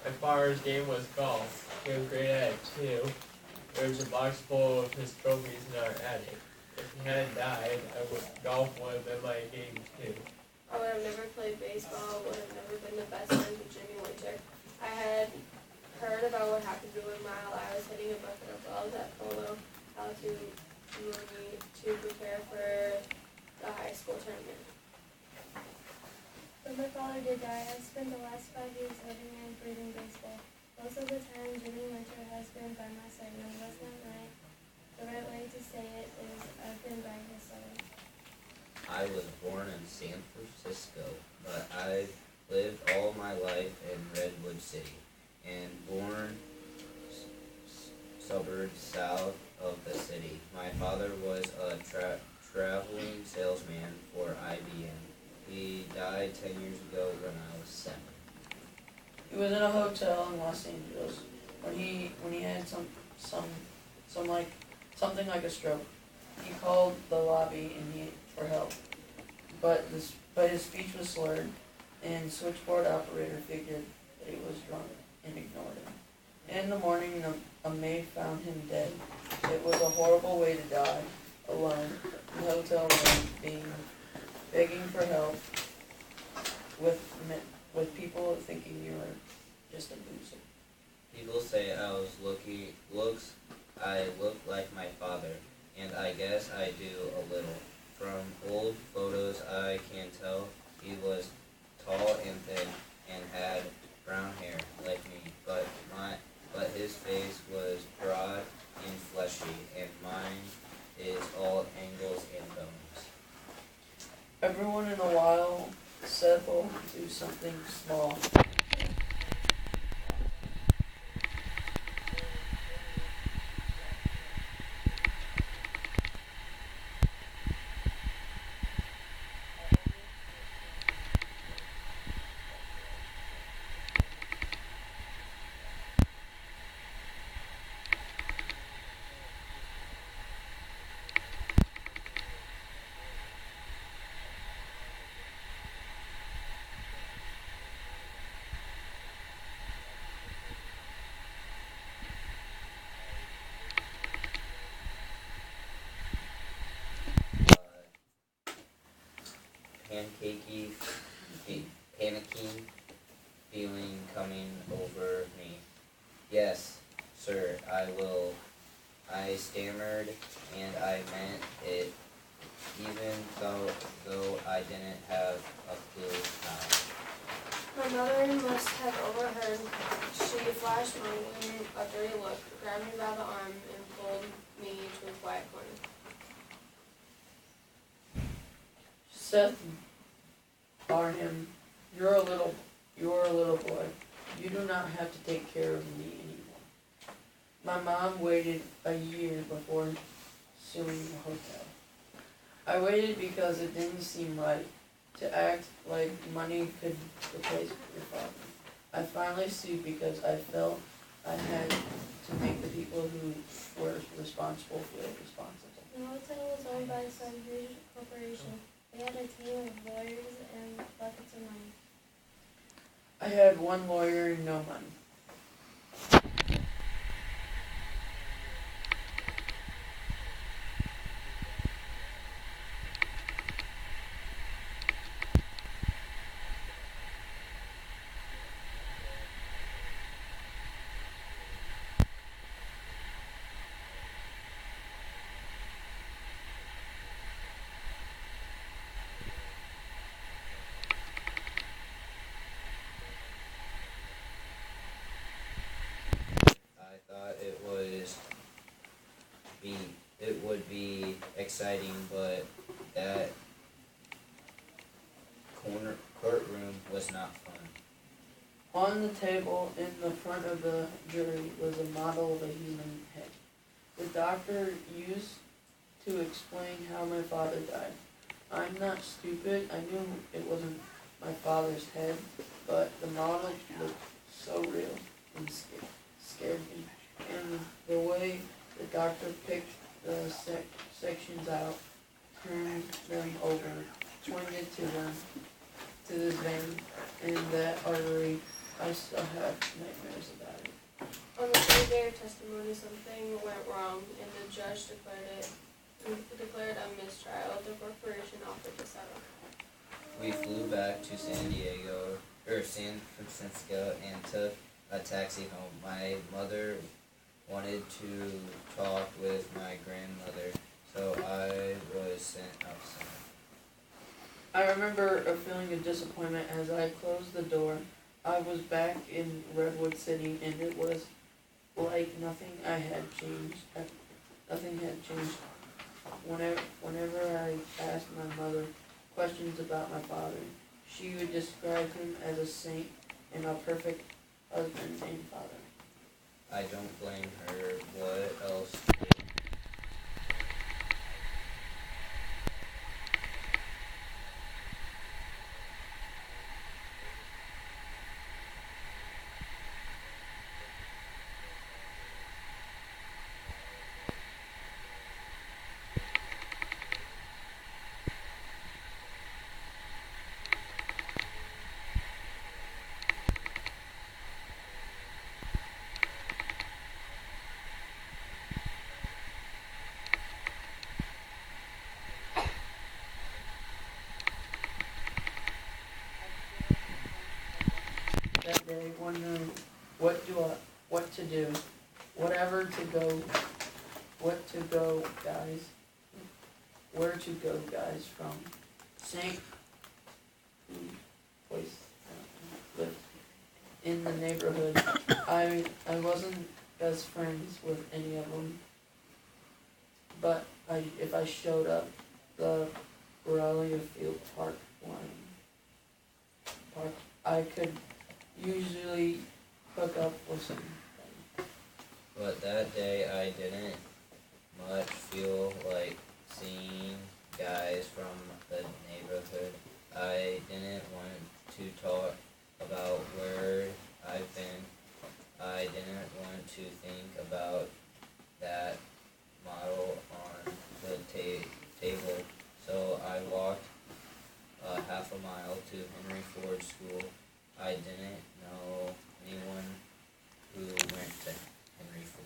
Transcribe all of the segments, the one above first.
My father's game was golf. He was great at it too. There was a box full of his trophies in our attic. If he hadn't died, golf would have been my game too. I would have never played baseball, would have never been the best friend with Jimmy Winter. I had heard about what happened to him while I was hitting a bucket of balls at polo, how to prepare for the high school tournament. When my father did die, I spent the last 5 years living and breathing baseball. Most of the time, Jimmy Winter has been by my side, and it was not right. The right way to say it is I've been by his side. I was born in San Francisco, but I've lived all my life in Redwood City, and born suburbs south of the city. My father was a traveling salesman for IBM. He died 10 years ago when I was 7. He was in a hotel in Los Angeles when he had something like a stroke. He called the lobby for help, but his speech was slurred, and switchboard operator figured that he was drunk and ignored him. In the morning, a maid found him dead. It was a horrible way to die, alone, in the hotel room, begging for help, with people thinking you were just a loser. People say I look like my father, and I guess I do a little. From old photos I can tell he was tall and thin and had brown hair like me, but his face was broad and fleshy, and mine is all angles and bones. Every once in a while, Seth will do something small. Pancakey, panicky feeling coming over me. Yes, sir, I will. I stammered, and I meant it, even though I didn't have a clue how. My mother must have overheard. She flashed my a dirty look, grabbed me by the arm, and pulled me to a quiet corner. Seth Barnum, you're a little boy. You do not have to take care of me anymore. My mom waited a year before suing the hotel. I waited because it didn't seem right to act like money could replace your father. I finally sued because I felt I had to make the people who were responsible feel responsible. The hotel was owned by some huge corporation. They had a team of lawyers and buckets of money. I had one lawyer and no money. I thought it would be exciting, but that courtroom was not fun. On the table in the front of the jury was a model of a human head. The doctor used to explain how my father died. I'm not stupid. I knew it wasn't my father's head, but the model looked so real and scared me. And the way the doctor picked the sections out, turned them over, pointed to this vein and that artery, I still have nightmares about it. On the third day of testimony, something went wrong, and the judge declared a mistrial. The corporation offered to settle. We flew back to San Francisco, and took a taxi home. My mother wanted to talk with my grandmother, so I was sent outside. I remember a feeling of disappointment as I closed the door. I was back in Redwood City, and it was like nothing had changed. Whenever I asked my mother questions about my father, she would describe him as a saint and a perfect husband and father. I don't blame her. What else? That day, wondering what to do, whatever to go, what to go, guys, where to go, guys, from St. Place lived in the neighborhood. I wasn't best friends with any of them, but if I showed up, the Aurelia Field Park I could usually hook up with somebody. But that day I didn't much feel like seeing guys from the neighborhood. I didn't want to talk about where I've been. I didn't want to think about that model on the table. So I walked half a mile to Henry Ford School. I didn't know anyone who went to Henry Ford.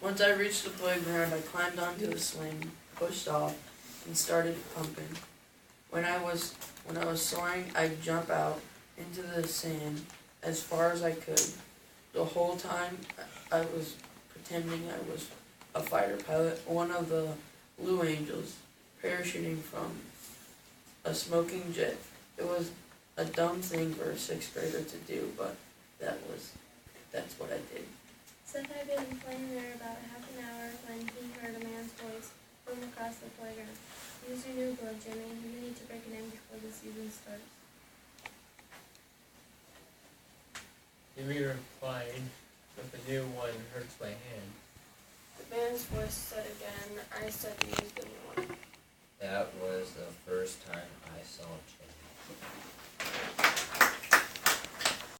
Once I reached the playground, I climbed onto the swing, pushed off, and started pumping. When I was soaring, I'd jump out into the sand as far as I could. The whole time, I was pretending I was a fighter pilot, one of the Blue Angels, parachuting from a smoking jet. It was a dumb thing for a 6th grader to do, but that's what I did. Seth had been playing there about half an hour when he heard a man's voice from across the playground. Use your new glove, Jimmy. You need to break it in before the season starts. Jimmy replied with a new one hurts my hand. The man's voice said again, I said use the new one. That was the first time I saw Jimmy.